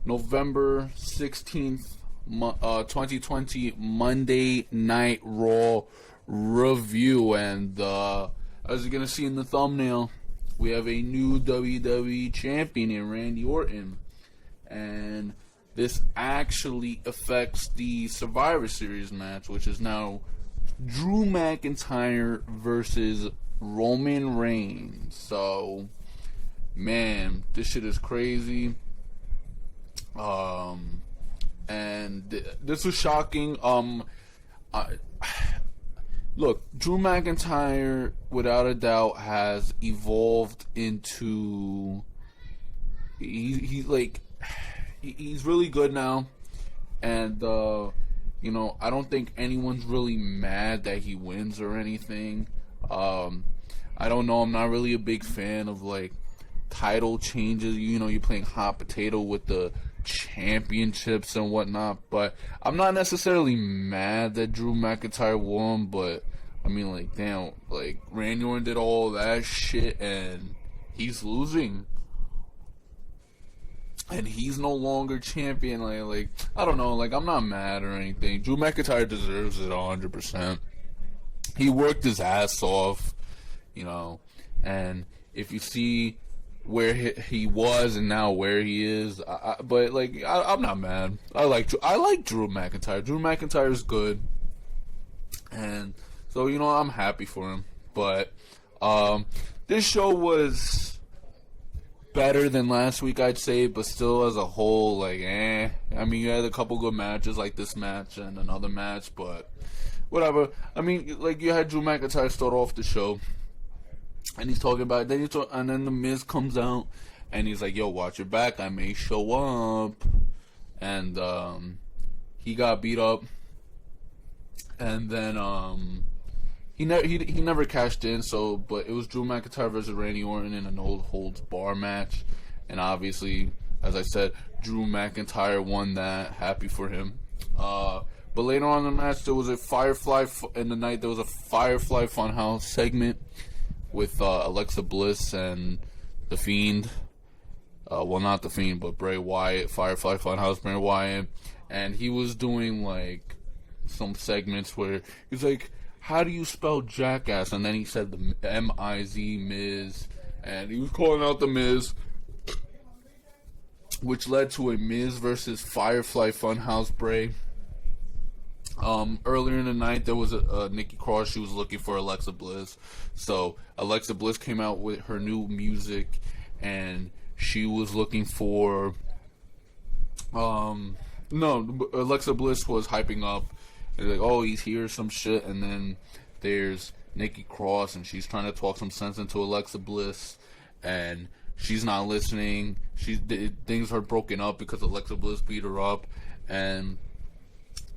November 16th, 2020 Monday Night Raw review. And as you're going to see in the thumbnail, we have a new WWE champion in Randy Orton. And this actually affects the Survivor Series match, which is now Drew McIntyre versus Roman Reigns. So, man, this shit is crazy. And this was shocking. Look, Drew McIntyre, without a doubt, has evolved into... He's really good now. And, I don't think anyone's really mad that he wins or anything. I don't know. I'm not really a big fan of, title changes. You're playing hot potato with the championships and whatnot. But I'm not necessarily mad that Drew McIntyre won. But, damn, Randy Orton did all that shit and he's losing. And he's no longer champion. I don't know. I'm not mad or anything. Drew McIntyre deserves it 100%. He worked his ass off, And if you see where he was and now where he is, I'm not mad. I like Drew McIntyre. Drew McIntyre is good, and so I'm happy for him. But this show was better than last week, I'd say, but still as a whole, you had a couple good matches, like this match and another match, but whatever. You had Drew McIntyre start off the show, and he's talking about it, and then the Miz comes out, and he's like, yo, watch your back, I may show up, and he got beat up, and then He never cashed in, but it was Drew McIntyre versus Randy Orton in a no-holds-bar match. And obviously, as I said, Drew McIntyre won that. Happy for him. But later on in the match, there was a Firefly Funhouse segment with Alexa Bliss and The Fiend. Well, not The Fiend, but Bray Wyatt, Firefly Funhouse, Bray Wyatt. And he was doing, some segments where he's like, how do you spell jackass? And then he said the M-I-Z, Miz. And he was calling out the Miz, which led to a Miz versus Firefly Funhouse Bray. Earlier in the night, there was a Nikki Cross. She was looking for Alexa Bliss. So Alexa Bliss came out with her new music, and she was looking for... Alexa Bliss was hyping up. They're like, oh, he's here, some shit. And then there's Nikki Cross, and she's trying to talk some sense into Alexa Bliss, and she's not listening. Things are broken up because Alexa Bliss beat her up, and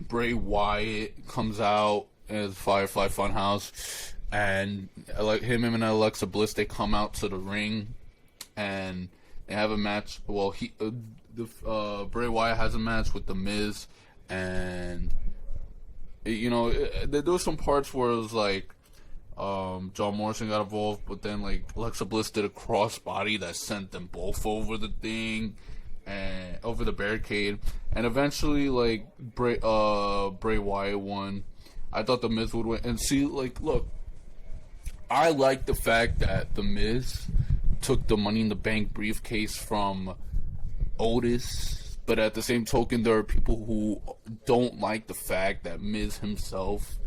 Bray Wyatt comes out as Firefly Funhouse, and him and Alexa Bliss, they come out to the ring, and they have a match. Well, Bray Wyatt has a match with The Miz, and there was some parts where it was John Morrison got involved, but then Alexa Bliss did a crossbody that sent them both over the thing and over the barricade, and eventually Bray Wyatt won. I thought The Miz would win, and see, look, I like the fact that The Miz took the Money in the Bank briefcase from Otis. But at the same token, there are people who don't like the fact that Miz himself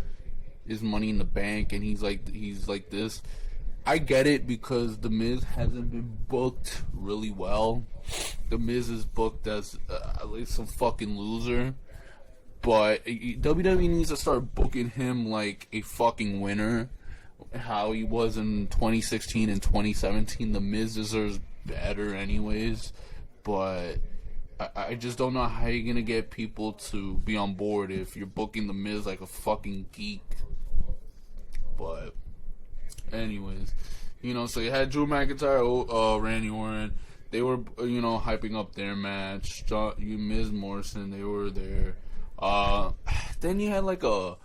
is Money in the Bank, and he's like this. I get it, because The Miz hasn't been booked really well. The Miz is booked as some fucking loser. But WWE needs to start booking him like a fucking winner. How he was in 2016 and 2017. The Miz deserves better anyways. But I just don't know how you're going to get people to be on board if you're booking The Miz like a fucking geek. But, anyways, so you had Drew McIntyre, Randy Orton. They were, hyping up their match. Miz Morrison, they were there. Then you had a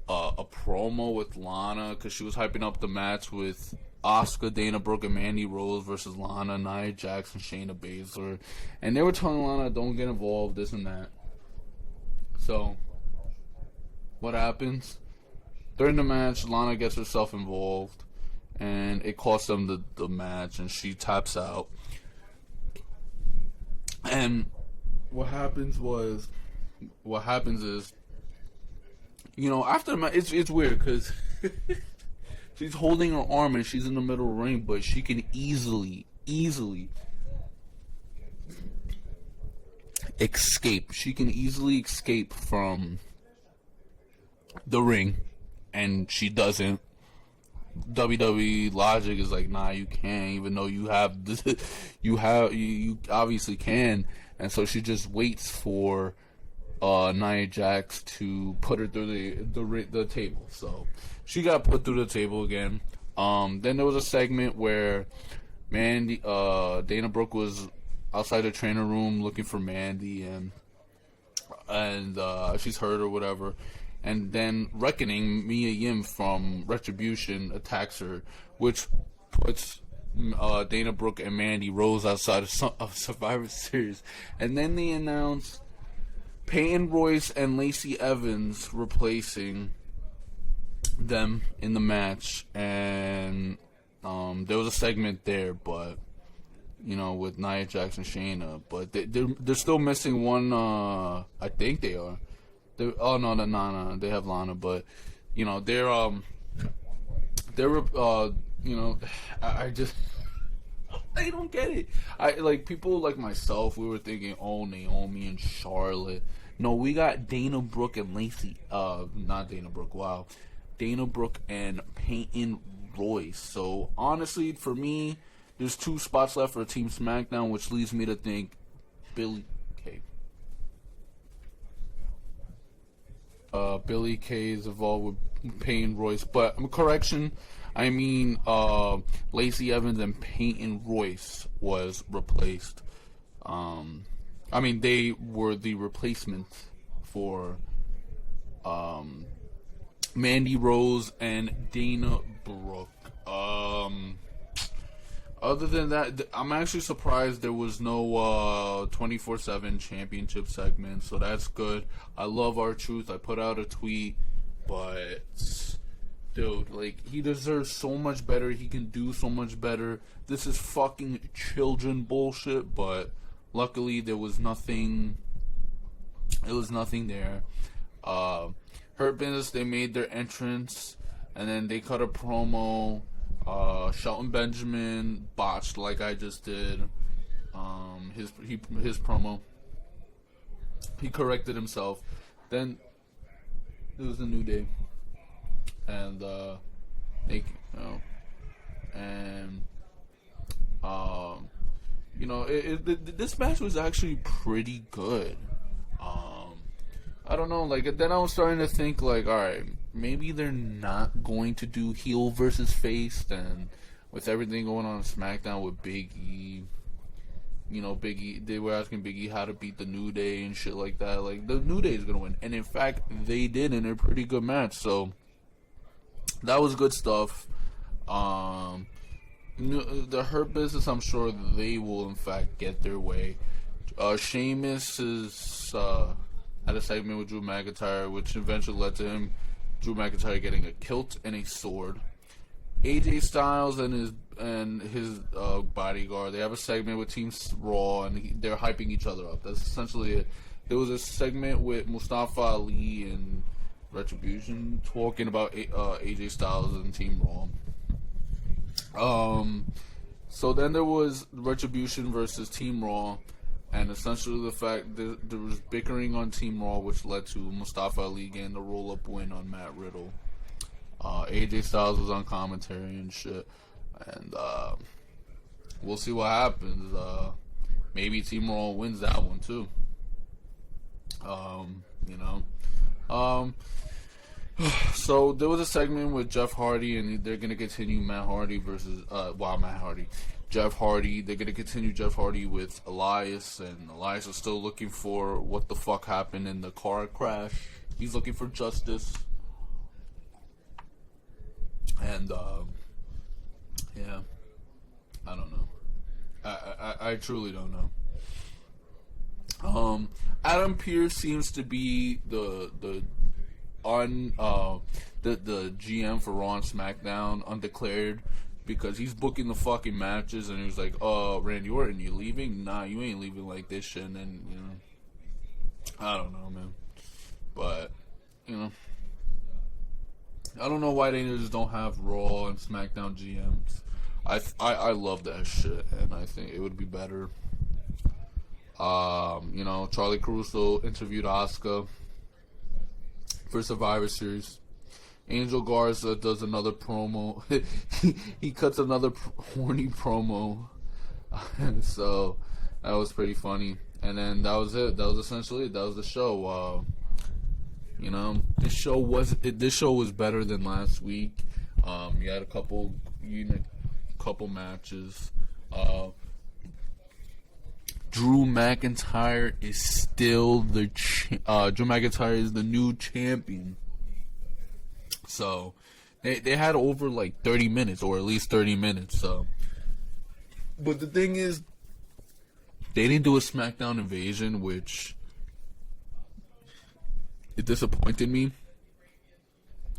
promo with Lana, because she was hyping up the match with Asuka, Dana Brooke, and Mandy Rose versus Lana, Nia Jax, and Shayna Baszler. And they were telling Lana, don't get involved, this and that. So, what happens? During the match, Lana gets herself involved, and it costs them the match, and she taps out. And what happens is, you know, after the match, it's weird, because she's holding her arm and she's in the middle of the ring, but she can easily escape. She can easily escape from the ring, and she doesn't. WWE logic is like, nah, you can't, even though you have this, you obviously can. And so she just waits for Nia Jax to put her through the table. So she got put through the table again. Then there was a segment where Dana Brooke was outside the trainer room looking for Mandy, and she's hurt or whatever. And then Reckoning, Mia Yim from Retribution, attacks her, which puts Dana Brooke and Mandy Rose outside of Survivor Series. And then they announced Peyton Royce and Lacey Evans replacing them in the match. And there was a segment there, but, you know, with Nia Jax and Shayna. But they're still missing one, I think they are. Oh no, they have Lana, but you know they're you know, I don't get it. I like people like myself. We were thinking, oh, Naomi and Charlotte. No, we got Dana Brooke and Lacey. Not Dana Brooke. Wow, Dana Brooke and Peyton Royce. So honestly, for me, there's 2 spots left for Team SmackDown, which leads me to think Billy Kay is involved with Peyton Royce, but correction, I mean Lacey Evans and Peyton Royce was replaced. I mean they were the replacement for Mandy Rose and Dana Brooke. Other than that, I'm actually surprised there was no 24/7 championship segment, so that's good. I love R-Truth. I put out a tweet, but dude, like, he deserves so much better. He can do so much better. This is fucking children bullshit, but luckily there was nothing. It was nothing there. Hurt Business, they made their entrance, and then they cut a promo. Shelton Benjamin botched like I just did. His promo. He corrected himself. Then it was a New Day, and they, you know, and you know, this match was actually pretty good. I don't know, like, then I was starting to think, like, alright, maybe they're not going to do heel versus face, then with everything going on SmackDown with Big E, you know, Big E, they were asking Big E how to beat the New Day and shit like that. Like, the New Day is gonna win, and in fact, they did in a pretty good match, so that was good stuff. The Hurt Business, I'm sure they will in fact get their way. Sheamus is had a segment with Drew McIntyre, which eventually led to Drew McIntyre getting a kilt and a sword. AJ Styles and his bodyguard, they have a segment with Team Raw, and they're hyping each other up. That's essentially it. There was a segment with Mustafa Ali and Retribution talking about AJ Styles and Team Raw. So then there was Retribution versus Team Raw. And essentially the fact that there was bickering on Team Raw, which led to Mustafa Ali getting the roll-up win on Matt Riddle. AJ Styles was on commentary and shit. And we'll see what happens. Maybe Team Raw wins that one too. You know. So there was a segment with Jeff Hardy, and they're going to continue Matt Hardy versus... Jeff Hardy. They're going to continue Jeff Hardy with Elias, and Elias is still looking for what the fuck happened in the car crash. He's looking for justice. And Yeah, I don't know. I truly don't know. Adam Pearce seems to be the GM for Raw and SmackDown, undeclared, because he's booking the fucking matches, and he was like, "Oh, Randy Orton, you leaving? Nah, you ain't leaving like this shit." And then, you know, I don't know, man, but you know, I don't know why they just don't have Raw and SmackDown GMs. I love that shit, and I think it would be better. You know, Charlie Caruso interviewed Asuka for Survivor Series. Angel Garza does another promo. he cuts another horny promo. So that was pretty funny. And then that was it. That was essentially it. That was the show. You know, this show was better than last week. You had a couple matches. Drew McIntyre is still Drew McIntyre is the new champion. So they had over like 30 minutes, or at least 30 minutes. So, but the thing is, they didn't do a SmackDown invasion, which it disappointed me.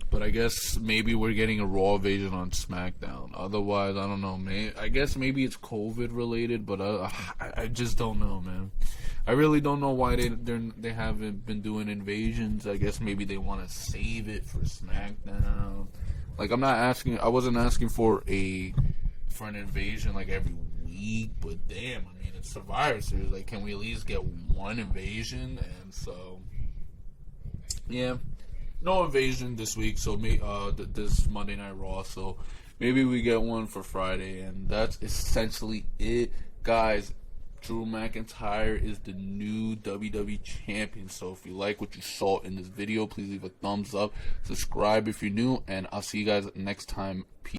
But I guess maybe we're getting a Raw invasion on SmackDown. Otherwise, I don't know, man. I guess maybe it's COVID related, but I just don't know, man. I really don't know why they haven't been doing invasions. I guess maybe they want to save it for SmackDown. Like, I wasn't asking for an invasion like every week, but damn, I mean, it's Survivor Series. Like, can we at least get one invasion? And so, yeah. No invasion this week, so this Monday Night Raw, so maybe we get one for Friday, and that's essentially it. Guys, Drew McIntyre is the new WWE Champion, so if you like what you saw in this video, please leave a thumbs up, subscribe if you're new, and I'll see you guys next time. Peace.